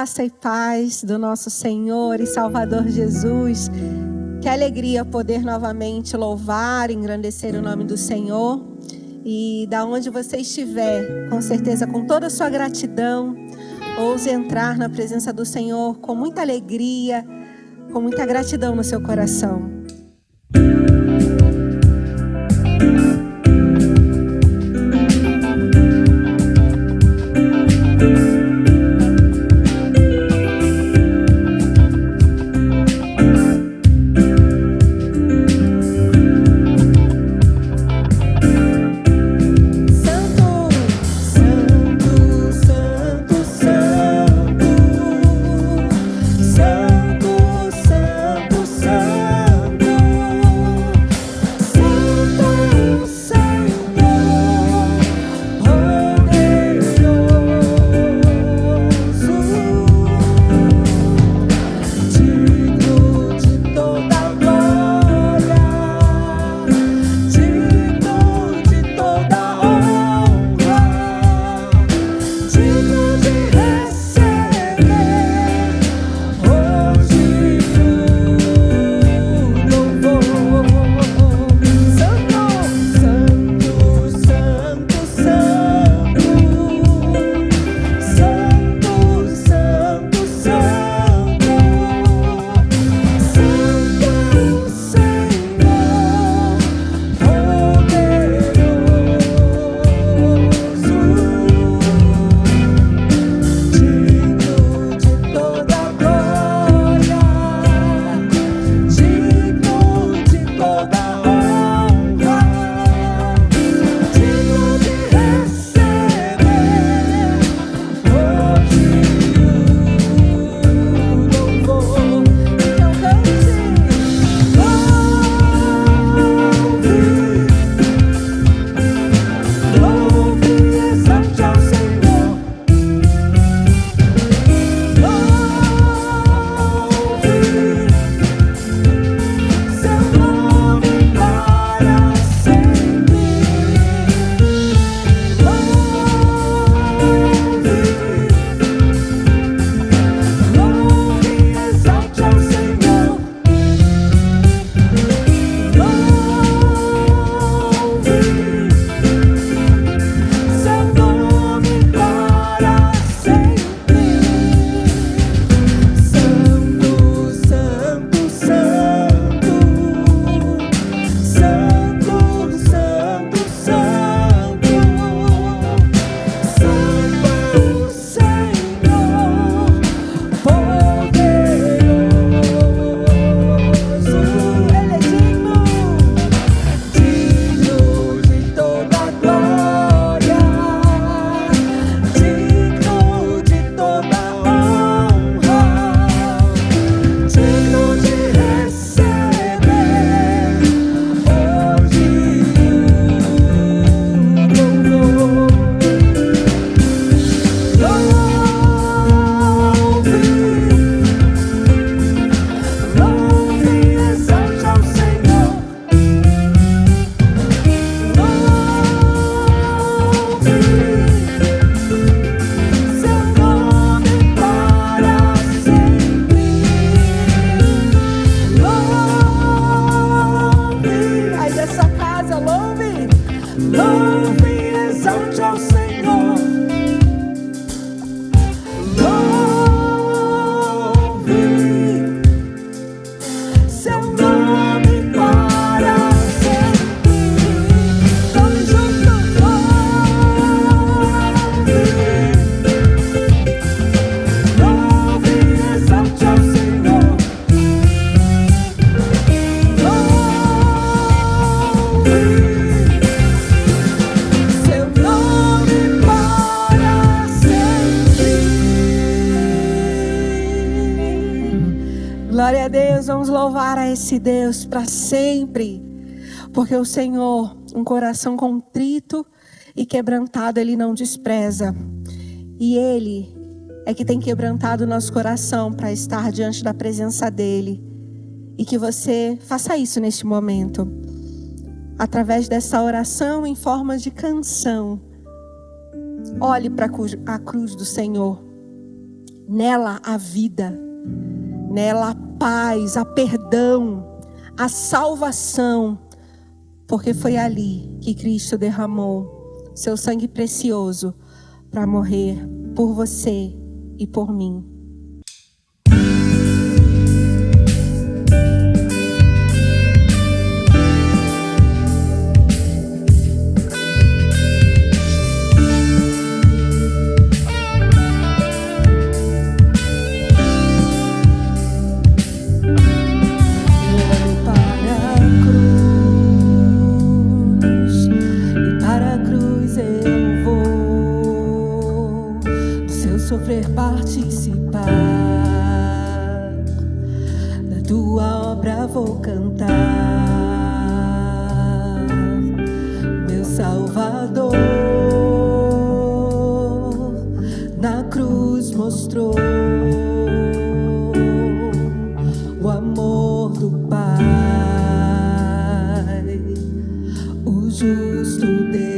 Graça e paz do nosso Senhor e Salvador Jesus. Que alegria poder novamente louvar e engrandecer o nome do Senhor. E da onde você estiver, com certeza, com toda a sua gratidão, ouse entrar na presença do Senhor com muita alegria, com muita gratidão no seu coração. Glória a Deus, vamos louvar a esse Deus para sempre, porque o Senhor, um coração contrito e quebrantado, Ele não despreza, e Ele é que tem quebrantado o nosso coração para estar diante da presença dEle, e que você faça isso neste momento, através dessa oração em forma de canção. Olhe para a cruz do Senhor Nela a vida, nela a paz, a perdão, a salvação, porque foi ali que Cristo derramou seu sangue precioso para morrer por você e por mim. Sofrer, participar da tua obra, vou cantar. Meu Salvador na cruz mostrou o amor do Pai, o justo Deus.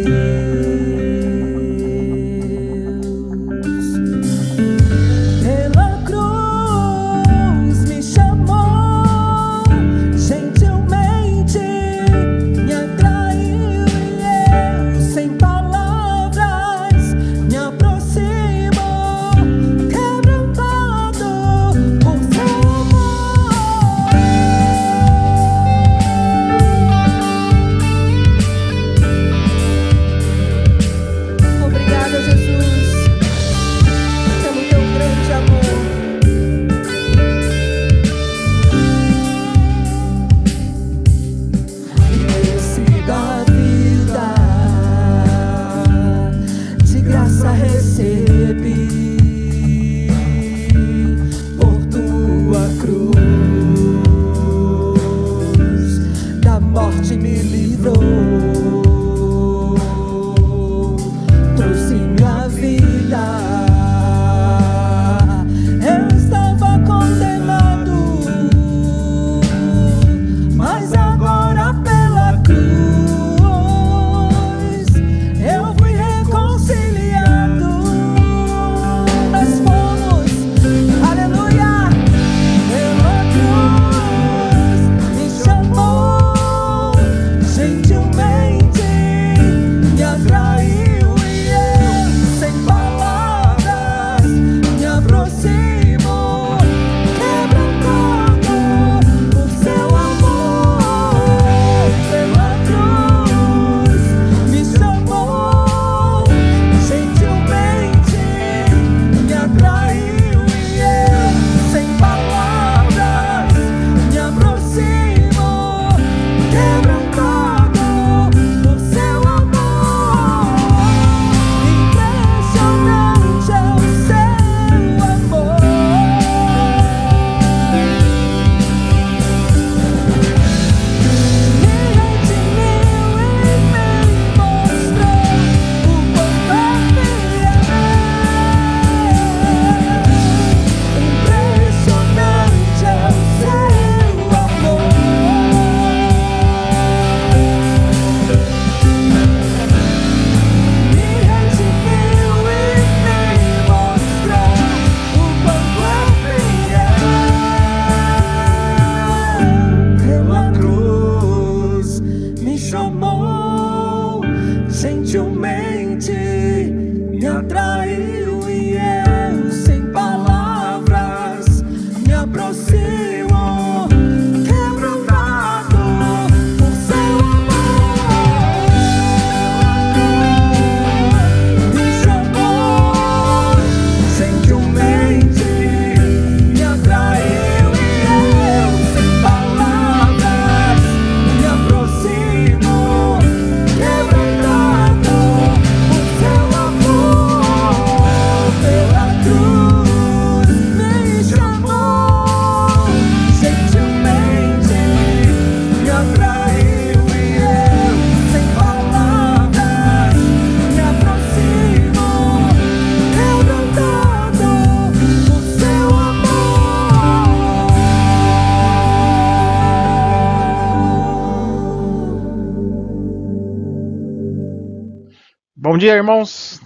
Bom dia, irmãos.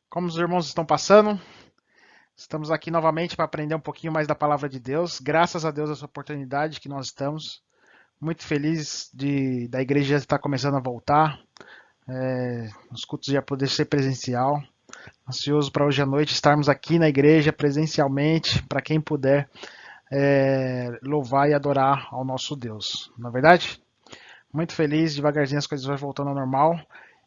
Como os irmãos estão passando? Estamos aqui novamente para aprender um pouquinho mais da palavra de Deus. Graças a Deus essa oportunidade que nós estamos. Muito feliz da igreja estar começando a voltar. Os cultos já poder ser presencial. Ansioso para hoje à noite estarmos aqui na igreja presencialmente, para quem puder louvar e adorar ao nosso Deus. Não é verdade? Muito feliz, devagarzinho as coisas vão voltando ao normal.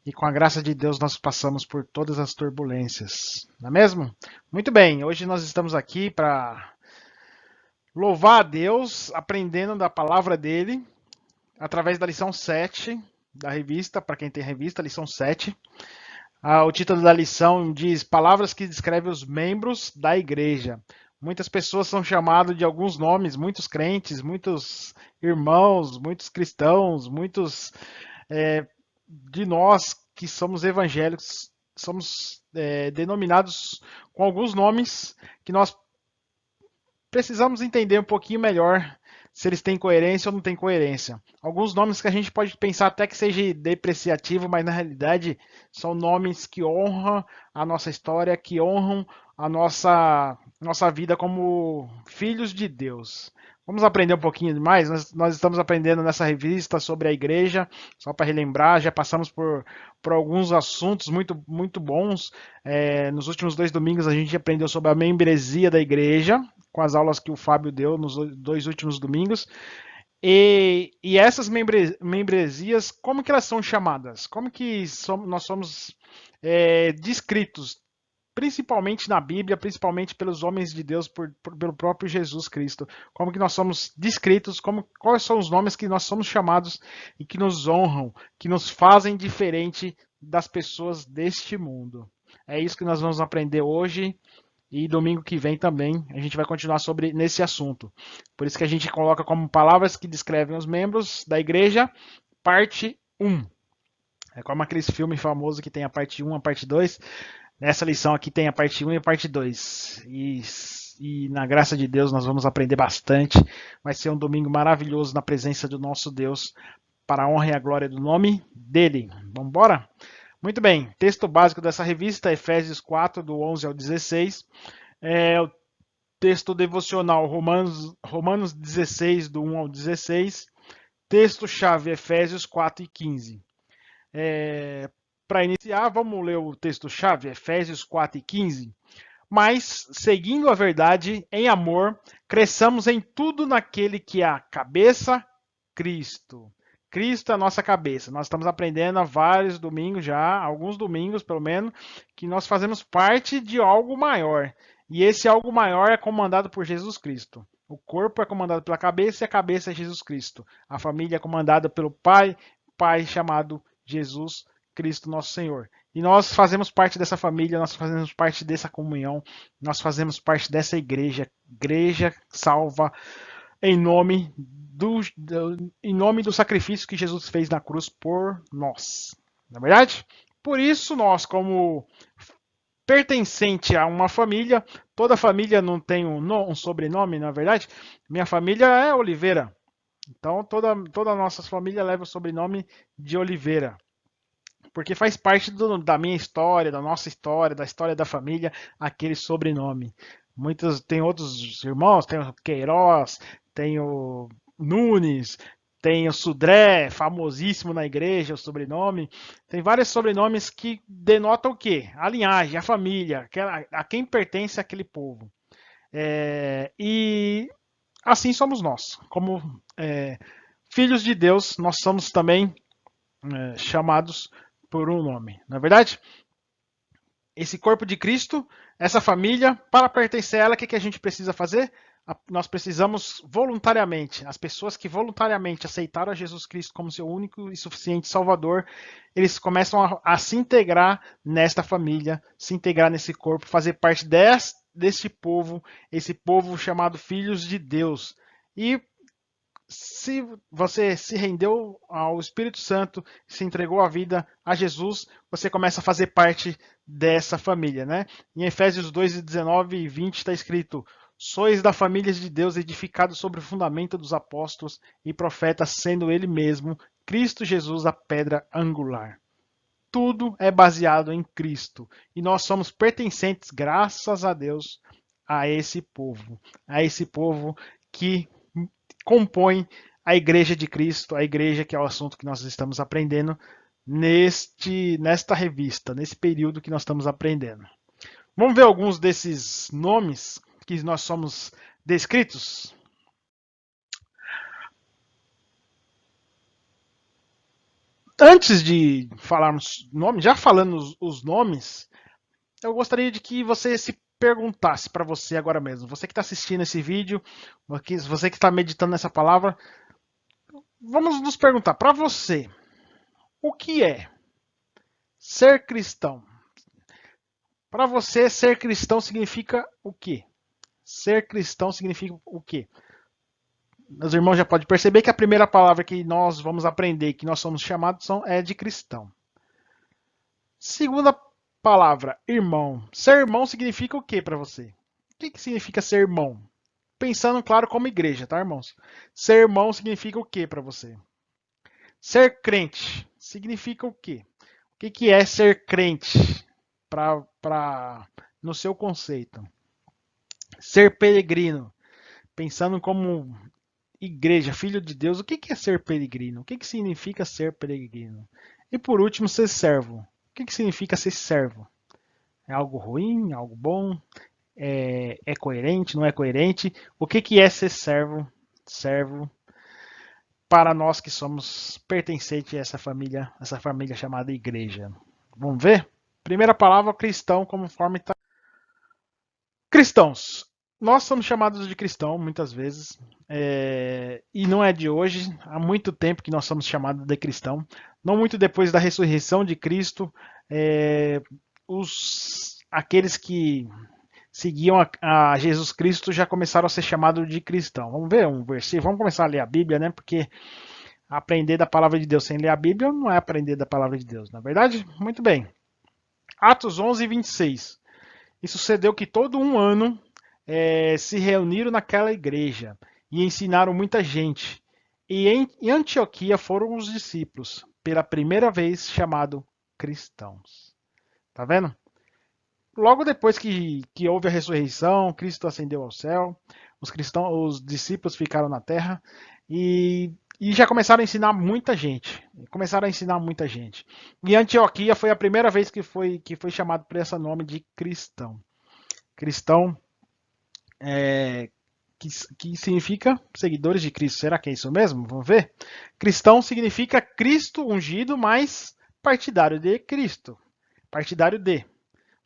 E com a graça de Deus nós passamos por todas as turbulências. Não é mesmo? Muito bem, hoje nós estamos aqui para louvar a Deus, aprendendo da palavra dele, através da lição 7 da revista, para quem tem revista, lição 7. O título da lição diz Palavras que descrevem os membros da igreja. Muitas pessoas são chamadas de alguns nomes, muitos crentes, muitos irmãos, muitos cristãos, muitos de nós que somos evangélicos, somos denominados com alguns nomes que nós precisamos entender um pouquinho melhor se eles têm coerência ou não têm coerência. Alguns nomes que a gente pode pensar até que seja depreciativo, mas na realidade são nomes que honram a nossa história, que honram a nossa vida como filhos de Deus. Vamos aprender um pouquinho mais? Nós estamos aprendendo nessa revista sobre a igreja, só para relembrar, já passamos por alguns assuntos muito bons. Nos últimos 2 domingos a gente aprendeu sobre a membresia da igreja, com as aulas que o Fábio deu nos 2 últimos domingos. E essas membresias, como que elas são chamadas? Como que nós somos descritos? Principalmente na Bíblia, principalmente pelos homens de Deus, pelo próprio Jesus Cristo. Como que nós somos descritos, quais são os nomes que nós somos chamados e que nos honram, que nos fazem diferente das pessoas deste mundo. É isso que nós vamos aprender hoje e domingo que vem também a gente vai continuar nesse assunto. Por isso que a gente coloca como palavras que descrevem os membros da igreja, parte 1. É como aqueles filmes famosos que tem a parte 1, a parte 2. Nessa lição aqui tem a parte 1 e a parte 2. E na graça de Deus nós vamos aprender bastante. Vai ser um domingo maravilhoso na presença do nosso Deus, para a honra e a glória do nome dele. Vamos embora? Muito bem, texto básico dessa revista, Efésios 4, do 11 ao 16. O texto devocional, Romanos 16, do 1 ao 16. Texto-chave, Efésios 4 e 15. Para iniciar, vamos ler o texto-chave, Efésios 4 e 15. Mas, seguindo a verdade, em amor, cresçamos em tudo naquele que é a cabeça, Cristo. Cristo é a nossa cabeça. Nós estamos aprendendo há vários domingos já, alguns domingos pelo menos, que nós fazemos parte de algo maior. E esse algo maior é comandado por Jesus Cristo. O corpo é comandado pela cabeça e a cabeça é Jesus Cristo. A família é comandada pelo Pai, Pai chamado Jesus Cristo nosso Senhor. E nós fazemos parte dessa família, nós fazemos parte dessa comunhão, nós fazemos parte dessa igreja, igreja salva em nome do sacrifício que Jesus fez na cruz por nós. Não é verdade? Por isso nós, como pertencente a uma família, toda família não tem um sobrenome, na verdade. Minha família é Oliveira. Então toda a nossa família leva o sobrenome de Oliveira. Porque faz parte da minha história, da nossa história, da história da família, aquele sobrenome. Tem outros irmãos, tem o Queiroz, tem o Nunes, tem o Sudré, famosíssimo na igreja, o sobrenome. Tem vários sobrenomes que denotam o quê? A linhagem, a família, a quem pertence aquele povo. E assim somos nós. Como filhos de Deus, nós somos também chamados por um nome, não é verdade? Esse corpo de Cristo, essa família, para pertencer a ela, o que a gente precisa fazer? Nós precisamos voluntariamente, as pessoas que voluntariamente aceitaram a Jesus Cristo como seu único e suficiente Salvador, eles começam a se integrar nesta família, se integrar nesse corpo, fazer parte desse povo, esse povo chamado filhos de Deus. E se você se rendeu ao Espírito Santo, se entregou a vida a Jesus, você começa a fazer parte dessa família, né? Em Efésios 2, 19 e 20 está escrito: sois da família de Deus, edificados sobre o fundamento dos apóstolos e profetas, sendo ele mesmo, Cristo Jesus, a pedra angular. Tudo é baseado em Cristo. E nós somos pertencentes, graças a Deus, a esse povo que compõe a Igreja de Cristo, a igreja que é o assunto que nós estamos aprendendo nesta revista, nesse período que nós estamos aprendendo. Vamos ver alguns desses nomes que nós somos descritos? Antes de falarmos nomes, já falando os nomes, eu gostaria de que você se perguntasse para você agora mesmo, você que está assistindo esse vídeo, você que está meditando nessa palavra, vamos nos perguntar para você, o que é ser cristão? Para você, ser cristão significa o quê? Ser cristão significa o quê? Meus irmãos já podem perceber que a primeira palavra que nós vamos aprender, que nós somos chamados, é de cristão. Segunda palavra, irmão. Ser irmão significa o que para você? O que significa ser irmão? Pensando, claro, como igreja, tá, irmãos? Ser irmão significa o que para você? Ser crente significa o quê? O que é ser crente no seu conceito? Ser peregrino. Pensando como igreja, filho de Deus, o que é ser peregrino? O que significa ser peregrino? E por último, ser servo. O que significa ser servo? É algo ruim? Algo bom? É coerente? Não é coerente? O que é ser servo? Servo para nós que somos pertencentes a essa família chamada igreja. Vamos ver? Primeira palavra, cristão, conforme está. Cristãos. Nós somos chamados de cristão muitas vezes, e não é de hoje, há muito tempo que nós somos chamados de cristão. Não muito depois da ressurreição de Cristo, aqueles que seguiam a Jesus Cristo já começaram a ser chamados de cristão. Vamos ver um versículo, vamos começar a ler a Bíblia, né? Porque aprender da palavra de Deus sem ler a Bíblia não é aprender da palavra de Deus, na é verdade? Muito bem. Atos 11, 26. E sucedeu que todo um ano se reuniram naquela igreja e ensinaram muita gente. E em Antioquia foram os discípulos, pela primeira vez chamados cristãos. Tá vendo? Logo depois que houve a ressurreição, Cristo ascendeu ao céu, os discípulos ficaram na terra e já começaram a ensinar muita gente. E Antioquia foi a primeira vez que foi chamado por esse nome de cristão. Cristão que significa seguidores de Cristo. Será que é isso mesmo? Vamos ver? Cristão significa Cristo ungido, mais partidário de Cristo. Partidário de.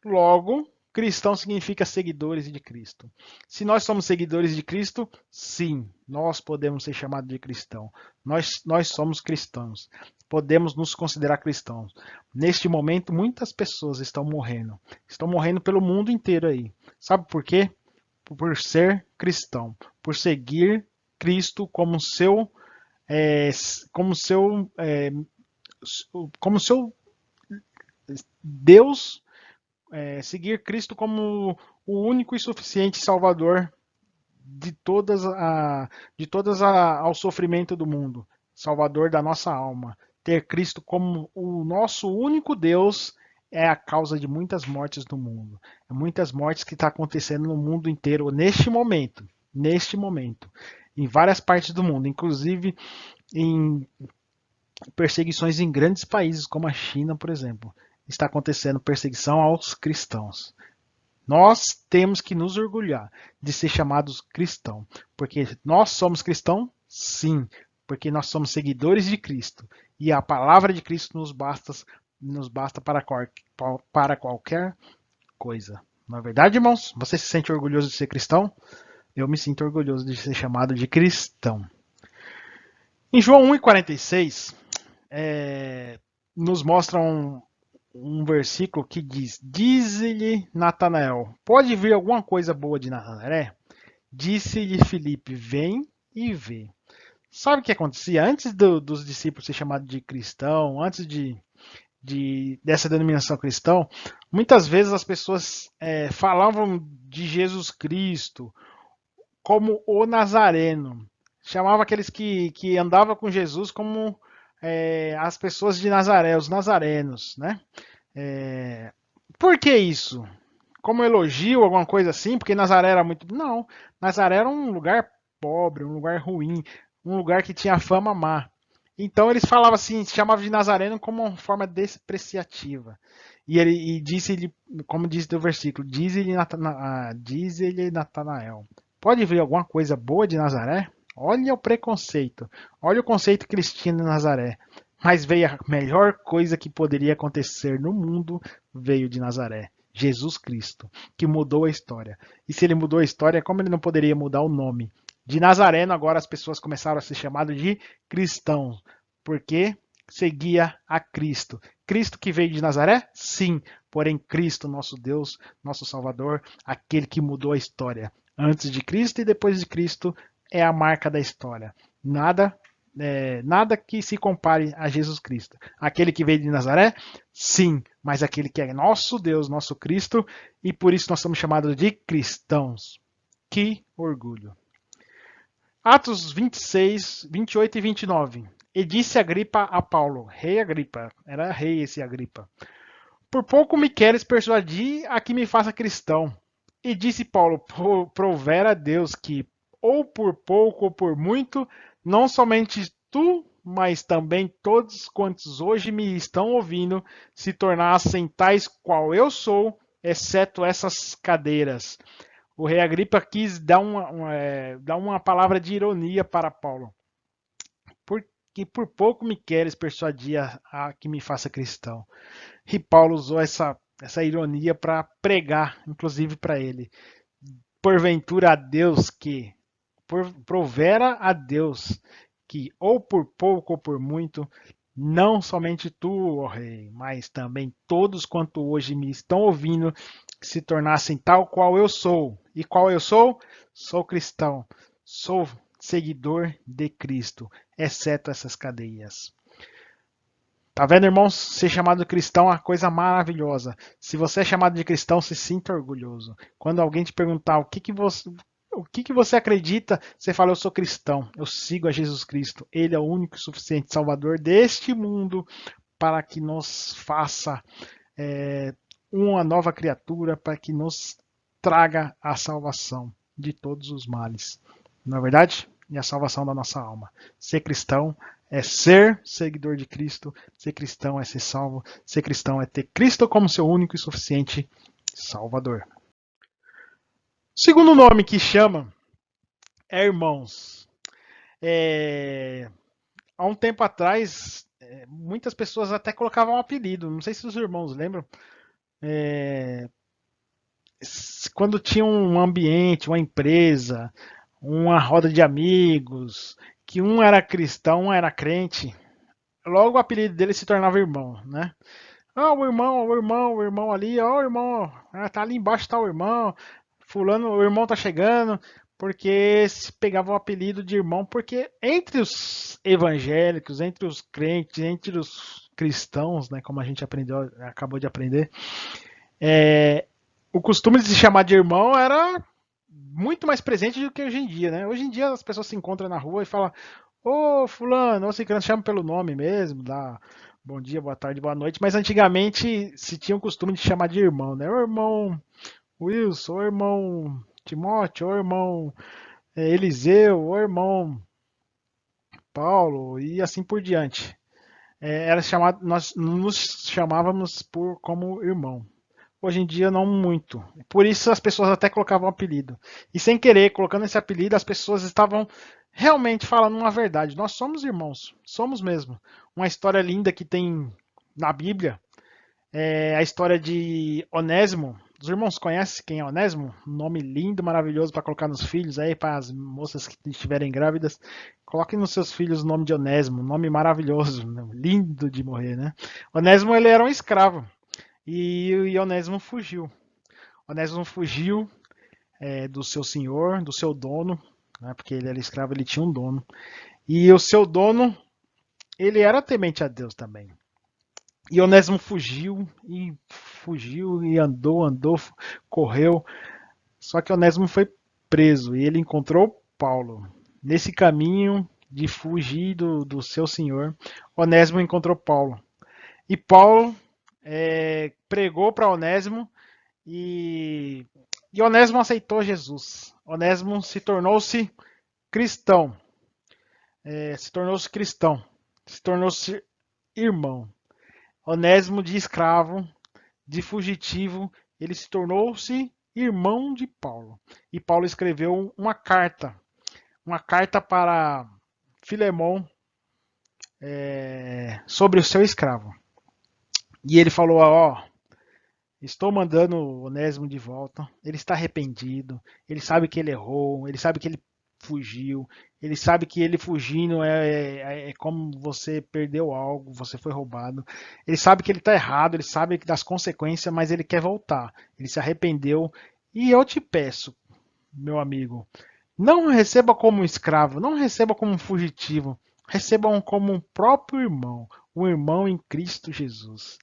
Logo, cristão significa seguidores de Cristo. Se nós somos seguidores de Cristo, sim, nós podemos ser chamados de cristão. Nós somos cristãos. Podemos nos considerar cristãos. Neste momento, muitas pessoas estão morrendo. Estão morrendo pelo mundo inteiro aí. Sabe por quê? Por ser cristão. Por seguir Cristo como seu Deus, seguir Cristo como o único e suficiente Salvador de todas ao sofrimento do mundo, Salvador da nossa alma. Ter Cristo como o nosso único Deus é a causa de muitas mortes no mundo. É muitas mortes que está acontecendo no mundo inteiro neste momento, em várias partes do mundo, inclusive em perseguições em grandes países como a China, por exemplo. Está acontecendo perseguição aos cristãos. Nós temos que nos orgulhar de ser chamados cristãos, porque nós somos cristãos, sim, porque nós somos seguidores de Cristo e a palavra de Cristo nos basta para qualquer coisa. Não é verdade, irmãos? Você se sente orgulhoso de ser cristão? Eu me sinto orgulhoso de ser chamado de cristão. Em João 1,46, nos mostra um versículo que diz: Diz-lhe Natanael, pode vir alguma coisa boa de Nazaré? Disse-lhe Filipe, vem e vê. Sabe o que acontecia? Antes dos discípulos ser chamados de cristão, antes dessa denominação cristão, muitas vezes as pessoas falavam de Jesus Cristo como o Nazareno. Chamava aqueles que andavam com Jesus como as pessoas de Nazaré, os nazarenos, né? Por que isso? como elogio, alguma coisa assim, porque Nazaré era muito. Não, Nazaré era um lugar pobre, um lugar ruim, um lugar que tinha fama má. Então eles falavam assim, chamavam de Nazareno como uma forma despreciativa. E disse-lhe, como diz o versículo, diz-lhe Natanael: pode ver alguma coisa boa de Nazaré? Olha o preconceito, olha o conceito que eles tinham de Nazaré. Mas veio a melhor coisa que poderia acontecer no mundo, veio de Nazaré. Jesus Cristo, que mudou a história. E se ele mudou a história, como ele não poderia mudar o nome? De Nazareno, agora as pessoas começaram a ser chamadas de cristãos, porque seguia a Cristo. Cristo que veio de Nazaré? Sim, porém Cristo, nosso Deus, nosso Salvador, aquele que mudou a história. Antes de Cristo e depois de Cristo é a marca da história. Nada que se compare a Jesus Cristo. Aquele que veio de Nazaré? Sim, mas aquele que é nosso Deus, nosso Cristo, e por isso nós somos chamados de cristãos. Que orgulho. Atos 26, 28 e 29. E disse Agripa a Paulo, rei Agripa, era rei esse Agripa, por pouco me queres persuadir a que me faça cristão. E disse Paulo, provera a Deus que, ou por pouco ou por muito, não somente tu, mas também todos quantos hoje me estão ouvindo, se tornassem tais qual eu sou, exceto essas cadeiras. O rei Agripa quis dar uma palavra de ironia para Paulo. Porque por pouco me queres persuadir a que me faça cristão. E Paulo usou essa ironia para pregar, inclusive para ele. Porventura a Deus que, provera a Deus que, ou por pouco ou por muito, não somente tu, ó rei, mas também todos quanto hoje me estão ouvindo, se tornassem tal qual eu sou. E qual eu sou? Sou cristão, sou seguidor de Cristo, exceto essas cadeias. Tá vendo, irmãos? Ser chamado de cristão é uma coisa maravilhosa. Se você é chamado de cristão, se sinta orgulhoso. Quando alguém te perguntar o que você acredita, você fala, eu sou cristão, eu sigo a Jesus Cristo. Ele é o único e suficiente Salvador deste mundo para que nos faça uma nova criatura, para que nos traga a salvação de todos os males. Não é verdade? E a salvação da nossa alma. Ser cristão é ser seguidor de Cristo, ser cristão é ser salvo, ser cristão é ter Cristo como seu único e suficiente Salvador. O segundo nome que chama é irmãos. Há um tempo atrás, muitas pessoas até colocavam um apelido, não sei se os irmãos lembram, quando tinha um ambiente, uma empresa, uma roda de amigos, que um era cristão, um era crente, logo o apelido dele se tornava irmão, né? Ah, o irmão ali, ó, o irmão, tá ali embaixo, tá o irmão, fulano, o irmão tá chegando, porque se pegava o apelido de irmão, porque entre os evangélicos, entre os crentes, entre os cristãos, né, como a gente acabou de aprender, o costume de se chamar de irmão era muito mais presente do que hoje em dia, né? Hoje em dia as pessoas se encontram na rua e falam: ô fulano, ou ciclano, chama pelo nome mesmo, dá bom dia, boa tarde, boa noite, mas antigamente se tinha o costume de chamar de irmão, né? O irmão Wilson, o irmão Timóteo, o irmão Eliseu, o irmão Paulo e assim por diante. Era chamado, nós nos chamávamos como irmão. Hoje em dia não muito. Por isso as pessoas até colocavam um apelido. E sem querer, colocando esse apelido, as pessoas estavam realmente falando uma verdade. Nós somos irmãos, somos mesmo. Uma história linda que tem na Bíblia é a história de Onésimo. Os irmãos conhecem quem é Onésimo? Um nome lindo, maravilhoso para colocar nos filhos aí, para as moças que estiverem grávidas. Coloquem nos seus filhos o nome de Onésimo, um nome maravilhoso, lindo de morrer, né? Onésimo ele era um escravo. E Onésimo fugiu. Onésimo fugiu do seu senhor, do seu dono, né, porque ele era escravo, ele tinha um dono. E o seu dono, ele era temente a Deus também. E Onésimo fugiu e andou, correu. Só que Onésimo foi preso e ele encontrou Paulo. Nesse caminho de fugir do seu senhor, Onésimo encontrou Paulo. E Paulo pregou para Onésimo E Onésimo aceitou Jesus. Onésimo se tornou-se cristão. Se tornou-se cristão. Se tornou-se irmão. Onésimo de escravo, de fugitivo, ele se tornou-se irmão de Paulo. E Paulo escreveu uma carta para Filemão, sobre o seu escravo. E ele falou: ó, estou mandando o Onésimo de volta. Ele está arrependido. Ele sabe que ele errou. Ele sabe que ele fugiu. Ele sabe que ele fugindo é como você perdeu algo, você foi roubado. Ele sabe que ele está errado. Ele sabe das consequências, mas ele quer voltar. Ele se arrependeu. E eu te peço, meu amigo, não receba como um escravo, não receba como um fugitivo. Receba como um próprio irmão, um irmão em Cristo Jesus.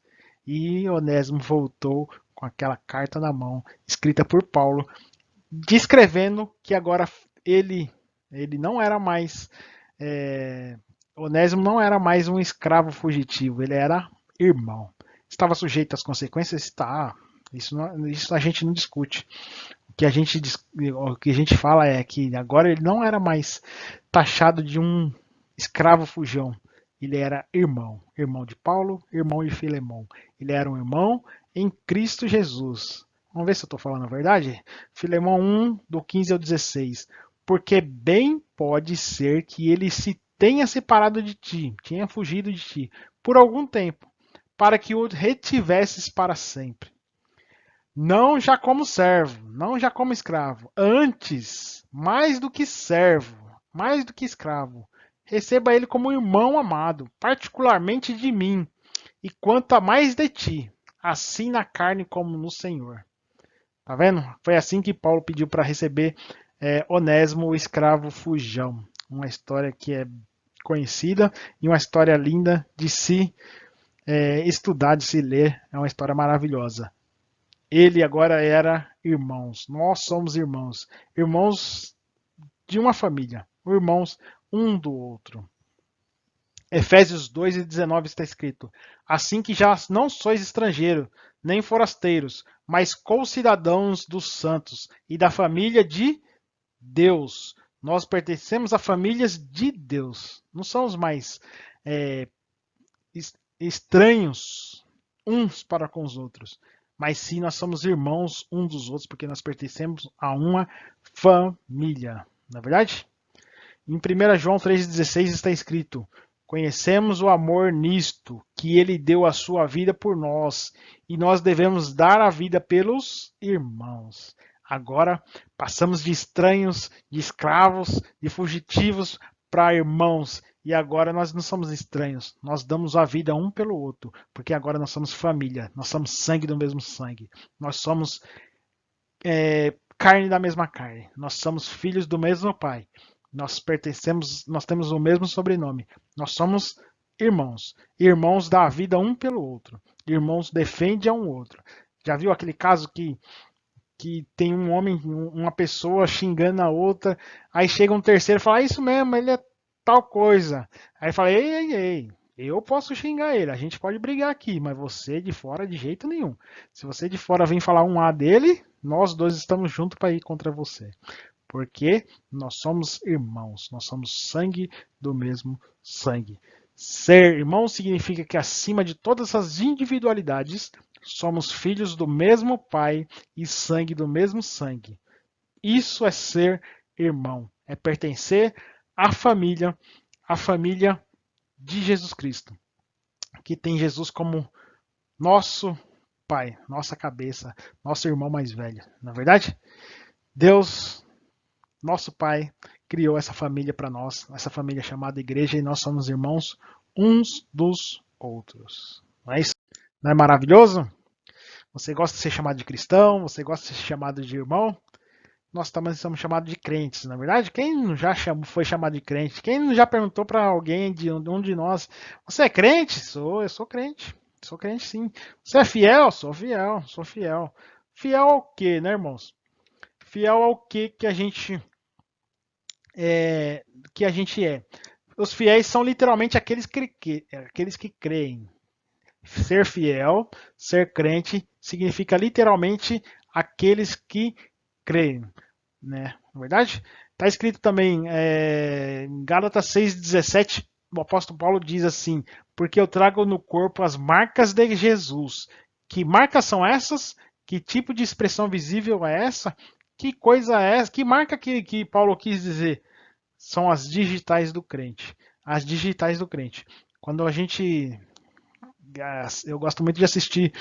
E Onésimo voltou com aquela carta na mão, escrita por Paulo, descrevendo que agora ele não era mais. Onésimo não era mais um escravo fugitivo, ele era irmão. Estava sujeito às consequências? Está. Isso a gente não discute. O que a gente fala é que agora ele não era mais taxado de um escravo fujão. Ele era irmão, irmão de Paulo, irmão de Filemão. Ele era um irmão em Cristo Jesus. Vamos ver se eu estou falando a verdade? Filemão 1, do 15 ao 16. Porque bem pode ser que ele se tenha separado de ti, tinha fugido de ti, por algum tempo, para que o retivesses para sempre. Não já como servo, não já como escravo. Antes, mais do que servo, mais do que escravo, receba ele como irmão amado, particularmente de mim, e quanto a mais de ti, assim na carne como no Senhor. Tá vendo? Foi assim que Paulo pediu para receber Onésimo, o escravo fujão. Uma história que é conhecida e uma história linda de se estudar, de se ler. É uma história maravilhosa. Ele agora era irmãos. Nós somos irmãos. Irmãos de uma família. Irmãos um do outro. Efésios 2 e 19 está escrito: assim que já não sois estrangeiros, nem forasteiros, mas co-cidadãos dos santos e da família de Deus. Nós pertencemos a famílias de Deus. Não somos mais estranhos uns para com os outros, mas sim nós somos irmãos uns dos outros, porque nós pertencemos a uma família. Não é verdade? Em 1 João 3,16 está escrito: conhecemos o amor nisto, que ele deu a sua vida por nós, e nós devemos dar a vida pelos irmãos. Agora passamos de estranhos, de escravos, de fugitivos para irmãos. E agora nós não somos estranhos, nós damos a vida um pelo outro, porque agora nós somos família, nós somos sangue do mesmo sangue, nós somos carne da mesma carne, nós somos filhos do mesmo pai, nós pertencemos, nós temos o mesmo sobrenome, nós somos irmãos, irmãos dá a vida um pelo outro, irmãos defendem a um outro. Já viu aquele caso que tem um homem, uma pessoa xingando a outra, aí chega um terceiro e fala: isso mesmo, ele é tal coisa. Aí fala: ei, eu posso xingar ele, a gente pode brigar aqui, mas você de fora de jeito nenhum. Se você de fora vem falar um A dele, nós dois estamos juntos para ir contra você. Porque nós somos irmãos, nós somos sangue do mesmo sangue. Ser irmão significa que acima de todas as individualidades, somos filhos do mesmo pai e sangue do mesmo sangue. Isso é ser irmão, é pertencer à família de Jesus Cristo, que tem Jesus como nosso pai, nossa cabeça, nosso irmão mais velho. Na verdade, Deus, nosso pai, criou essa família para nós, essa família chamada igreja, e nós somos irmãos uns dos outros. Não é isso? Não é maravilhoso? Você gosta de ser chamado de cristão? Você gosta de ser chamado de irmão? Nós também somos chamados de crentes, na verdade. Quem já foi chamado de crente? Quem já perguntou para alguém de um de nós: você é crente? Eu sou crente. Sou crente, sim. Você é fiel? Sou fiel, sou fiel. Fiel ao quê, né, irmãos? Fiel ao que a gente é. Os fiéis são literalmente aqueles que creem. Ser fiel, ser crente, significa literalmente aqueles que creem, né? Na verdade, está escrito também em Gálatas 6,17, o apóstolo Paulo diz assim: porque eu trago no corpo as marcas de Jesus. Que marcas são essas? Que tipo de expressão visível é essa? Que coisa é essa? Que marca que Paulo quis dizer? São as digitais do crente. As digitais do crente. Quando a gente. Eu gosto muito de assistir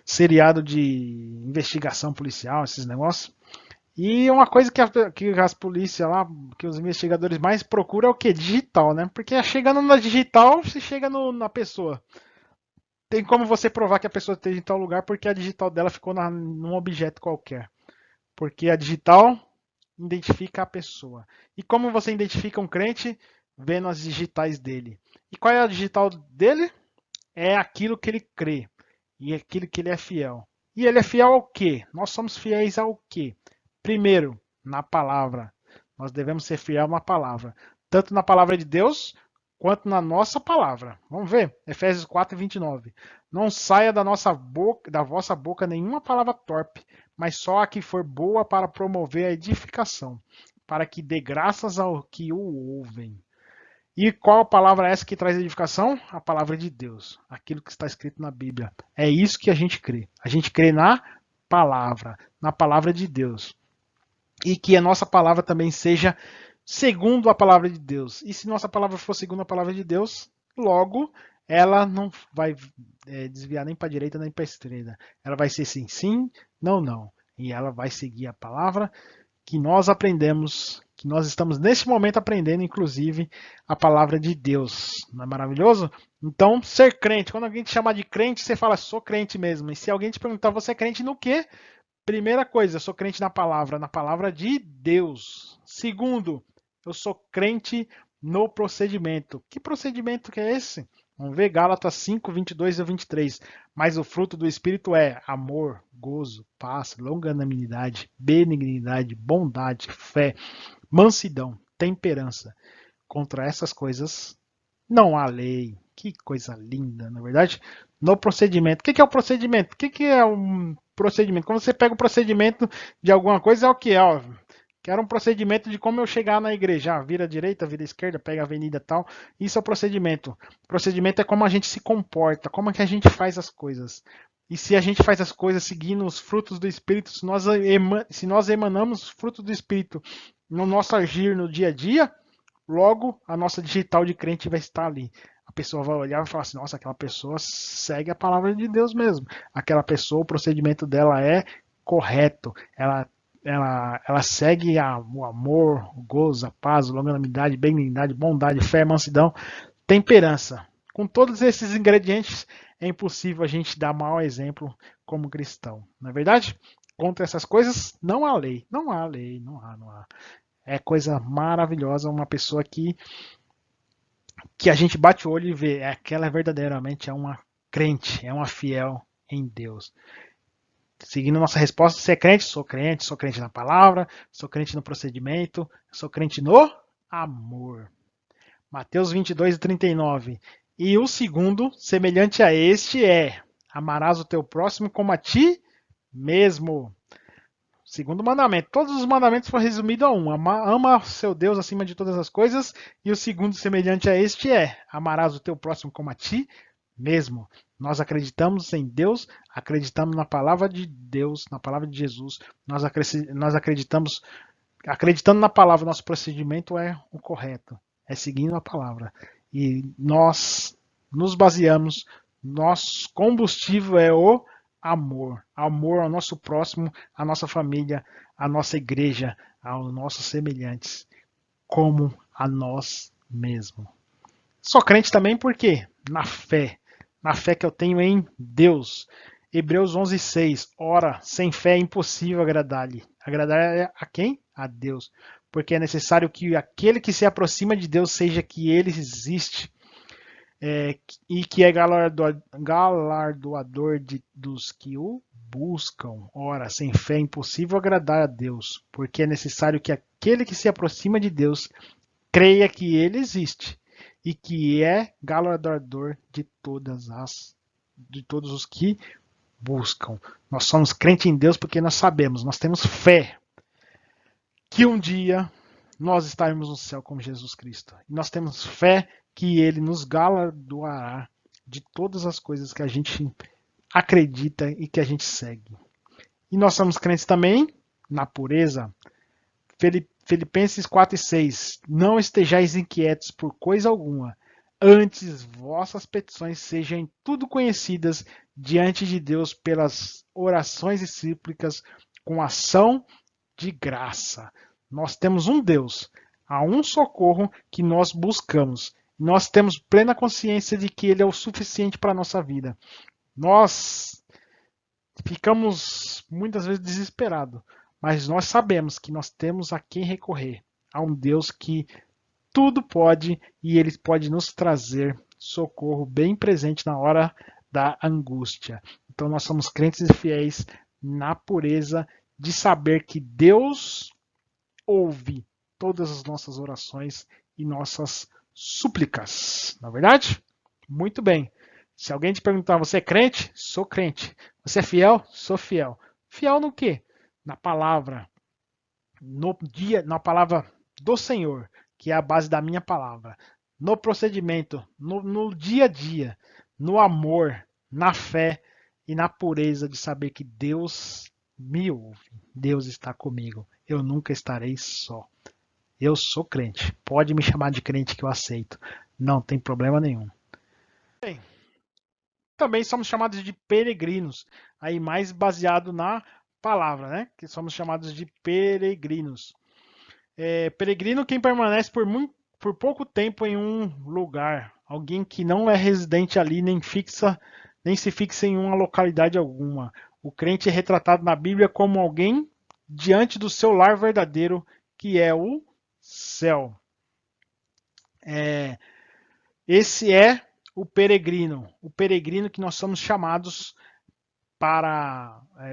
seriado de investigação policial, esses negócios. E uma coisa que as polícias lá, que os investigadores mais procuram é o que? Digital, né? Porque chegando na digital, você chega na pessoa. Tem como você provar que a pessoa esteja em tal lugar porque a digital dela ficou num objeto qualquer. Porque a digital identifica a pessoa. E como você identifica um crente? Vendo as digitais dele. E qual é a digital dele? É aquilo que ele crê. E aquilo que ele é fiel. E ele é fiel ao quê? Nós somos fiéis ao quê? Primeiro, na palavra. Nós devemos ser fiel na palavra. Tanto na palavra de Deus, quanto na nossa palavra. Vamos ver? Efésios 4, 29. Não saia da vossa boca nenhuma palavra torpe, mas só a que for boa para promover a edificação, para que dê graças ao que o ouvem. E qual palavra é essa que traz edificação? A palavra de Deus, aquilo que está escrito na Bíblia. É isso que a gente crê. A gente crê na palavra de Deus. E que a nossa palavra também seja segundo a palavra de Deus. E se nossa palavra for segundo a palavra de Deus, logo ela não vai desviar nem para a direita nem para a esquerda. Ela vai ser sim, sim, não, não. E ela vai seguir a palavra que nós aprendemos, que nós estamos nesse momento aprendendo, inclusive, a palavra de Deus. Não é maravilhoso? Então, ser crente, quando alguém te chamar de crente, você fala, sou crente mesmo. E se alguém te perguntar, você é crente no quê? Primeira coisa, eu sou crente na palavra de Deus. Segundo, eu sou crente no procedimento. Que procedimento que é esse? Vamos ver Gálatas 5, 22 e 23. Mas o fruto do Espírito é amor, gozo, paz, longanimidade, benignidade, bondade, fé, mansidão, temperança. Contra essas coisas não há lei. Que coisa linda, na verdade. No procedimento. O que é o procedimento? O que é um procedimento? Quando você pega o procedimento de alguma coisa, é o que é, ó. Quero um procedimento de como eu chegar na igreja. Ah, vira à direita, vira à esquerda, pega a avenida e tal. Isso é o procedimento. O procedimento é como a gente se comporta, como é que a gente faz as coisas. E se a gente faz as coisas seguindo os frutos do Espírito, se nós emanamos os frutos do Espírito no nosso agir no dia a dia, logo a nossa digital de crente vai estar ali. A pessoa vai olhar e vai falar assim: nossa, aquela pessoa segue a palavra de Deus mesmo. Aquela pessoa, o procedimento dela é correto. Ela segue o amor, o gozo, a paz, a longanimidade, benignidade, bondade, fé, mansidão, temperança. Com todos esses ingredientes, é impossível a gente dar mau exemplo como cristão. Não é verdade? Contra essas coisas, não há lei. Não há lei, não há. É coisa maravilhosa, uma pessoa que a gente bate o olho e vê, aquela verdadeiramente é uma crente, é uma fiel em Deus. Seguindo nossa resposta, você é crente? Sou crente na palavra, sou crente no procedimento, sou crente no amor. Mateus 22 e 39. E o segundo, semelhante a este, é: amarás o teu próximo como a ti mesmo. Segundo mandamento. Todos os mandamentos foram resumidos a um: ama seu Deus acima de todas as coisas. E o segundo, semelhante a este, é: amarás o teu próximo como a ti mesmo. Nós acreditamos em Deus, acreditamos na palavra de Deus, na palavra de Jesus. Nós acreditamos, acreditando na palavra, nosso procedimento é o correto, é seguindo a palavra. E nós nos baseamos, nosso combustível é o amor. Amor ao nosso próximo, à nossa família, à nossa igreja, aos nossos semelhantes, como a nós mesmos. Sou crente também porque na fé que eu tenho em Deus. Hebreus 11:6. Ora, sem fé é impossível agradar-lhe. Agradar a quem? A Deus. Porque é necessário que aquele que se aproxima de Deus seja que ele existe, e que é galardoador dos que o buscam. Ora, sem fé é impossível agradar a Deus, porque é necessário que aquele que se aproxima de Deus creia que ele existe e que é galardoador de todas as de todos os que buscam. Nós somos crentes em Deus porque nós sabemos, nós temos fé que um dia nós estaremos no céu com Jesus Cristo. E nós temos fé que Ele nos galardoará de todas as coisas que a gente acredita e que a gente segue. E nós somos crentes também na pureza. Filipenses 4:6. Não estejais inquietos por coisa alguma, antes vossas petições sejam em tudo conhecidas diante de Deus pelas orações e súplicas com ação de graça. Nós temos um Deus, há um socorro que nós buscamos. Nós temos plena consciência de que Ele é o suficiente para a nossa vida. Nós ficamos muitas vezes desesperados, mas nós sabemos que nós temos a quem recorrer. Há um Deus que tudo pode e Ele pode nos trazer socorro bem presente na hora da angústia. Então nós somos crentes e fiéis na pureza de saber que Deus ouve todas as nossas orações e nossas súplicas. Não é verdade? Muito bem. Se alguém te perguntar, você é crente? Sou crente. Você é fiel? Sou fiel. Fiel no quê? Na palavra. Na palavra do Senhor, que é a base da minha palavra. No procedimento, no dia a dia, no amor, na fé e na pureza de saber que Deus me ouve. Deus está comigo. Eu nunca estarei só. Eu sou crente. Pode me chamar de crente que eu aceito. Não tem problema nenhum. Bem, também somos chamados de peregrinos. Aí mais baseado na palavra, né? Que somos chamados de peregrinos. Peregrino quem permanece por pouco tempo em um lugar. Alguém que não é residente ali, nem se fixa em uma localidade alguma. O crente é retratado na Bíblia como alguém diante do seu lar verdadeiro, que é o céu. Esse é o peregrino que nós somos chamados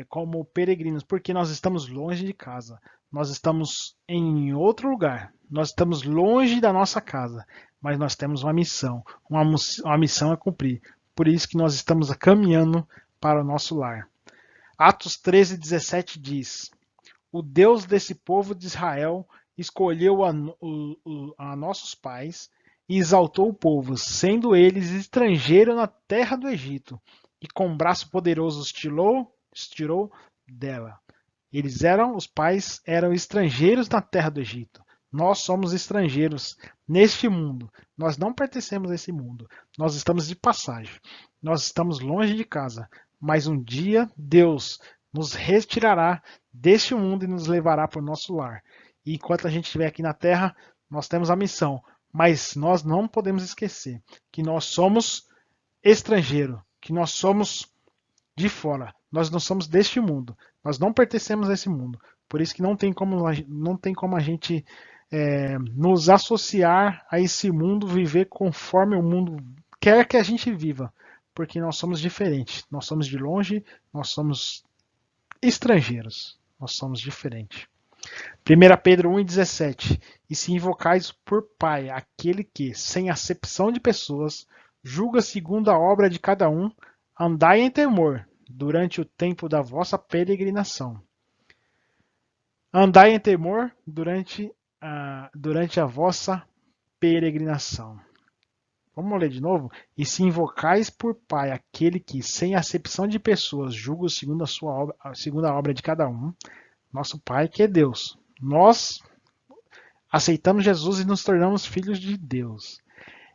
como peregrinos, porque nós estamos longe de casa, nós estamos em outro lugar, nós estamos longe da nossa casa, mas nós temos uma missão a cumprir. Por isso que nós estamos caminhando para o nosso lar. Atos 13:17 diz: o Deus desse povo de Israel escolheu a nossos pais e exaltou o povo, sendo eles estrangeiros na terra do Egito, e com braço poderoso os tirou dela. Os pais eram estrangeiros na terra do Egito. Nós somos estrangeiros neste mundo. Nós não pertencemos a esse mundo. Nós estamos de passagem. Nós estamos longe de casa. Mas um dia Deus nos retirará deste mundo e nos levará para o nosso lar. E enquanto a gente estiver aqui na terra, nós temos a missão. Mas nós não podemos esquecer que nós somos estrangeiros, que nós somos de fora. Nós não somos deste mundo. Nós não pertencemos a esse mundo. Por isso que não tem como a gente nos associar a esse mundo, viver conforme o mundo quer que a gente viva. Porque nós somos diferentes. Nós somos de longe, nós somos estrangeiros. Nós somos diferentes. 1 Pedro 1:17. E se invocais por Pai aquele que, sem acepção de pessoas, julga segundo a obra de cada um, andai em temor durante o tempo da vossa peregrinação. Andai em temor durante a vossa peregrinação. Vamos ler de novo? E se invocais por Pai aquele que, sem acepção de pessoas, julga segundo a obra de cada um, nosso Pai que é Deus. Nós aceitamos Jesus e nos tornamos filhos de Deus.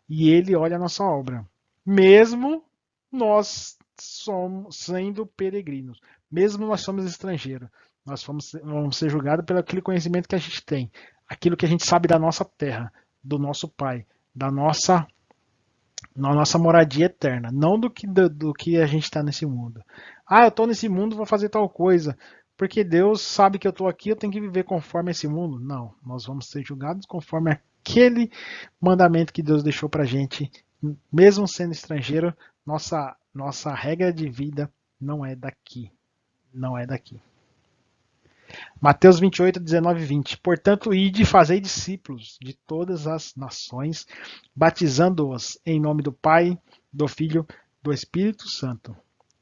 E Ele olha a nossa obra. Mesmo nós sendo peregrinos, mesmo nós somos estrangeiros, nós vamos ser julgados pelo aquele conhecimento que a gente tem, aquilo que a gente sabe da nossa terra, do nosso Pai, da nossa moradia eterna, não do que a gente está nesse mundo. Eu estou nesse mundo, vou fazer tal coisa, porque Deus sabe que eu estou aqui, eu tenho que viver conforme esse mundo. Não, nós vamos ser julgados conforme aquele mandamento que Deus deixou para a gente, mesmo sendo estrangeiro. Nossa regra de vida não é daqui. Não é daqui. Mateus 28, 19 e 20. Portanto, ide e fazei discípulos de todas as nações, batizando-os em nome do Pai, do Filho do Espírito Santo,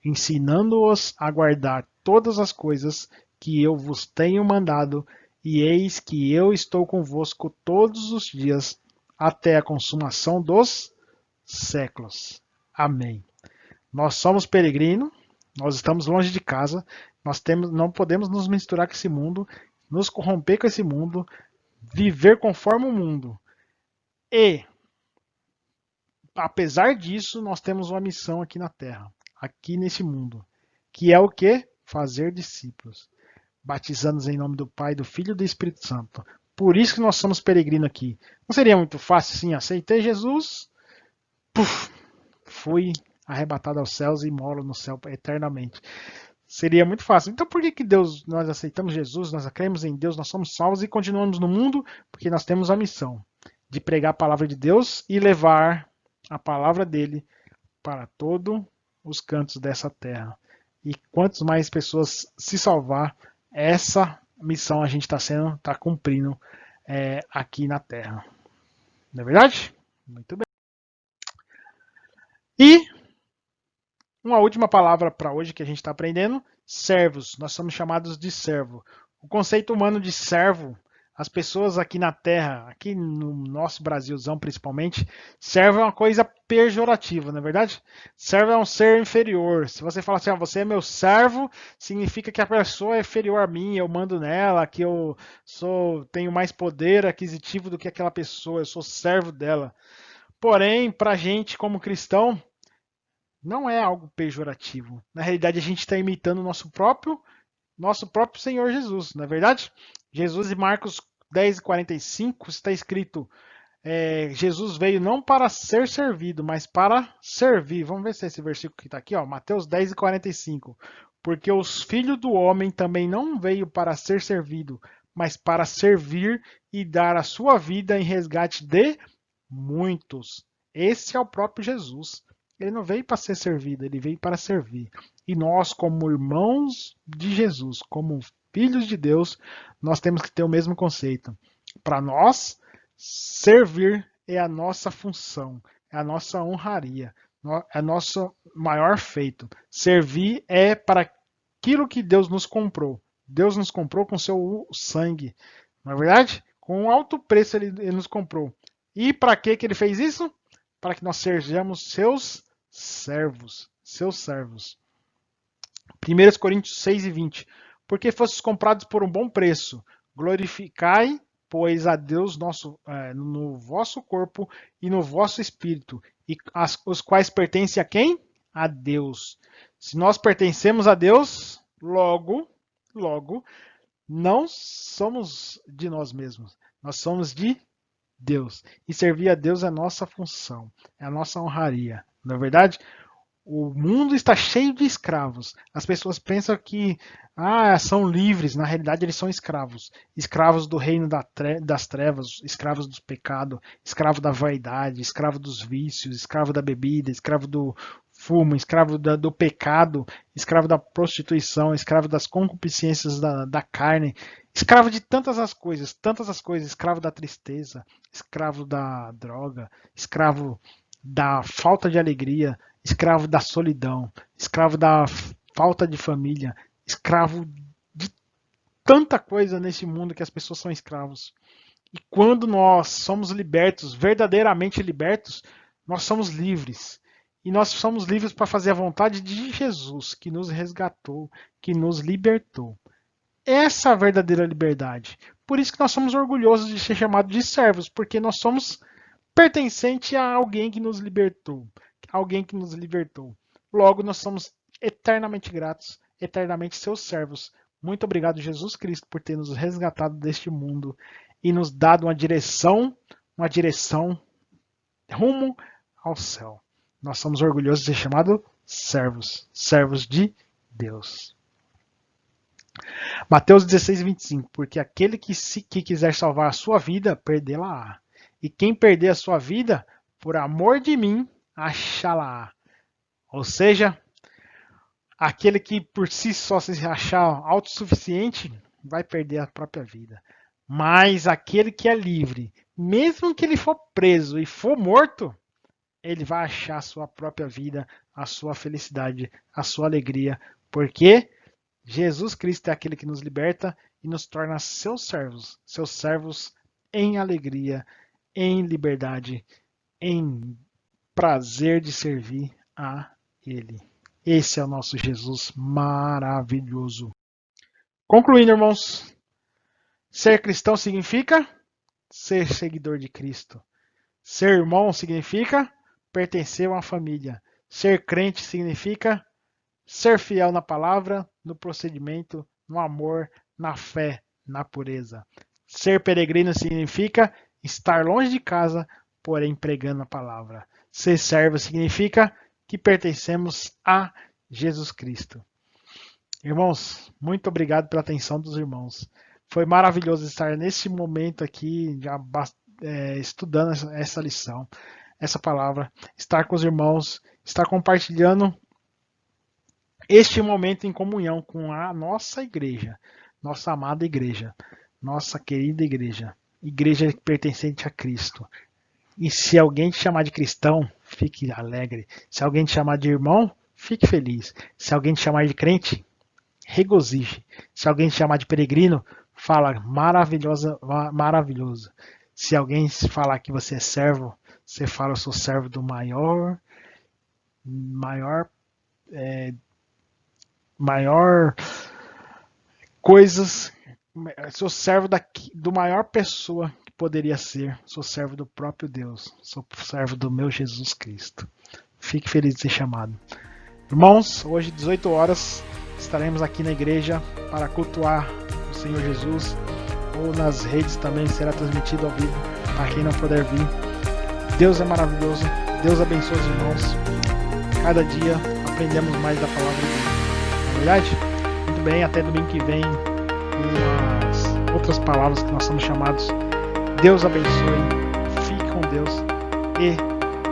ensinando-os a guardar todas as coisas que eu vos tenho mandado, e eis que eu estou convosco todos os dias, até a consumação dos séculos. Amém. Nós somos peregrinos, nós estamos longe de casa, não podemos nos misturar com esse mundo, nos corromper com esse mundo, viver conforme o mundo. E, apesar disso, nós temos uma missão aqui na Terra, aqui nesse mundo, que é o quê? Fazer discípulos, batizando-os em nome do Pai, do Filho e do Espírito Santo. Por isso que nós somos peregrinos aqui. Não seria muito fácil, sim, aceitei Jesus, fui arrebatado aos céus e moro no céu eternamente. Seria muito fácil. Então por que Deus, nós aceitamos Jesus, nós cremos em Deus, nós somos salvos e continuamos no mundo? Porque nós temos a missão de pregar a palavra de Deus e levar a palavra dele para todos os cantos dessa terra. E quantas mais pessoas se salvar, essa missão a gente está cumprindo aqui na terra. Não é verdade? Muito bem. E uma última palavra para hoje que a gente está aprendendo: servos. Nós somos chamados de servo. O conceito humano de servo, as pessoas aqui na Terra, aqui no nosso Brasilzão principalmente, servo é uma coisa pejorativa, não é verdade? Servo é um ser inferior. Se você fala assim, você é meu servo, significa que a pessoa é inferior a mim, eu mando nela, que eu tenho mais poder aquisitivo do que aquela pessoa, eu sou servo dela. Porém, para a gente como cristão, não é algo pejorativo. Na realidade, a gente está imitando o nosso próprio Senhor Jesus, não é verdade? Jesus, em Marcos 10:45 está escrito: Jesus veio não para ser servido, mas para servir. Vamos ver se é esse versículo que está aqui, ó, Mateus 10:45. Porque os filhos do homem também não veio para ser servido, mas para servir e dar a sua vida em resgate de muitos. Esse é o próprio Jesus. Ele não veio para ser servido, ele veio para servir. E nós, como irmãos de Jesus, como filhos de Deus, nós temos que ter o mesmo conceito. Para nós, servir é a nossa função, é a nossa honraria, é nosso maior feito. Servir é para aquilo que Deus nos comprou. Deus nos comprou com seu sangue, não é verdade? Com um alto preço ele nos comprou. E para que ele fez isso? Para que nós sejamos seus servos. 1 Coríntios 6:20. Porque fostes comprados por um bom preço, glorificai, pois, a Deus no vosso corpo e no vosso espírito, os quais pertencem a quem? A Deus. Se nós pertencemos a Deus, logo, não somos de nós mesmos, nós somos de Deus. E servir a Deus é a nossa função, é a nossa honraria. Não é verdade? O mundo está cheio de escravos. As pessoas pensam que são livres. Na realidade, eles são escravos. Escravos do reino das trevas, escravos do pecado, escravo da vaidade, escravo dos vícios, escravo da bebida, escravo do fumo, escravo do pecado, escravo da prostituição, escravo das concupiscências da carne, escravo de tantas as coisas, escravo da tristeza, escravo da droga, escravo da falta de alegria, escravo da solidão, escravo da falta de família, escravo de tanta coisa nesse mundo que as pessoas são escravos. E quando nós somos libertos, verdadeiramente libertos, nós somos livres. E nós somos livres para fazer a vontade de Jesus, que nos resgatou, que nos libertou. Essa é a verdadeira liberdade. Por isso que nós somos orgulhosos de ser chamados de servos, porque nós somos pertencente a alguém que nos libertou. Logo, nós somos eternamente gratos, eternamente seus servos. Muito obrigado, Jesus Cristo, por ter nos resgatado deste mundo e nos dado uma direção rumo ao céu. Nós somos orgulhosos de ser chamados servos de Deus. Mateus 16:25. Porque aquele que quiser salvar a sua vida, perdê-la-á. E quem perder a sua vida, por amor de mim, achá-la-á. Ou seja, aquele que por si só se achar autossuficiente, vai perder a própria vida. Mas aquele que é livre, mesmo que ele for preso e for morto, ele vai achar a sua própria vida, a sua felicidade, a sua alegria, porque Jesus Cristo é aquele que nos liberta e nos torna seus servos em alegria, em liberdade, em prazer de servir a Ele. Esse é o nosso Jesus maravilhoso. Concluindo, irmãos, ser cristão significa ser seguidor de Cristo. Ser irmão significa pertencer a uma família. Ser crente significa ser fiel na palavra, no procedimento, no amor, na fé, na pureza. Ser peregrino significa estar longe de casa, porém pregando a palavra. Ser servo significa que pertencemos a Jesus Cristo. Irmãos, muito obrigado pela atenção dos irmãos. Foi maravilhoso estar nesse momento aqui, já estudando essa lição, essa palavra, estar com os irmãos, estar compartilhando este momento em comunhão com a nossa igreja, nossa amada igreja, nossa querida igreja, igreja pertencente a Cristo. E se alguém te chamar de cristão, fique alegre. Se alguém te chamar de irmão, fique feliz. Se alguém te chamar de crente, regozije. Se alguém te chamar de peregrino, fala maravilhoso. Se alguém falar que você é servo, você fala, eu sou servo do maior coisas, sou servo do maior pessoa que poderia ser, sou servo do próprio Deus, sou servo do meu Jesus Cristo. Fique feliz de ser chamado. Irmãos, hoje 18 horas estaremos aqui na igreja para cultuar o Senhor Jesus, ou nas redes também será transmitido ao vivo para quem não puder vir. Deus é maravilhoso, Deus abençoe os irmãos. Cada dia aprendemos mais da palavra de Deus. Não é verdade? Muito bem, até domingo que vem com as outras palavras que nós somos chamados. Deus abençoe, fique com Deus e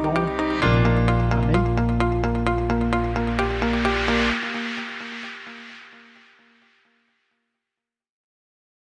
bom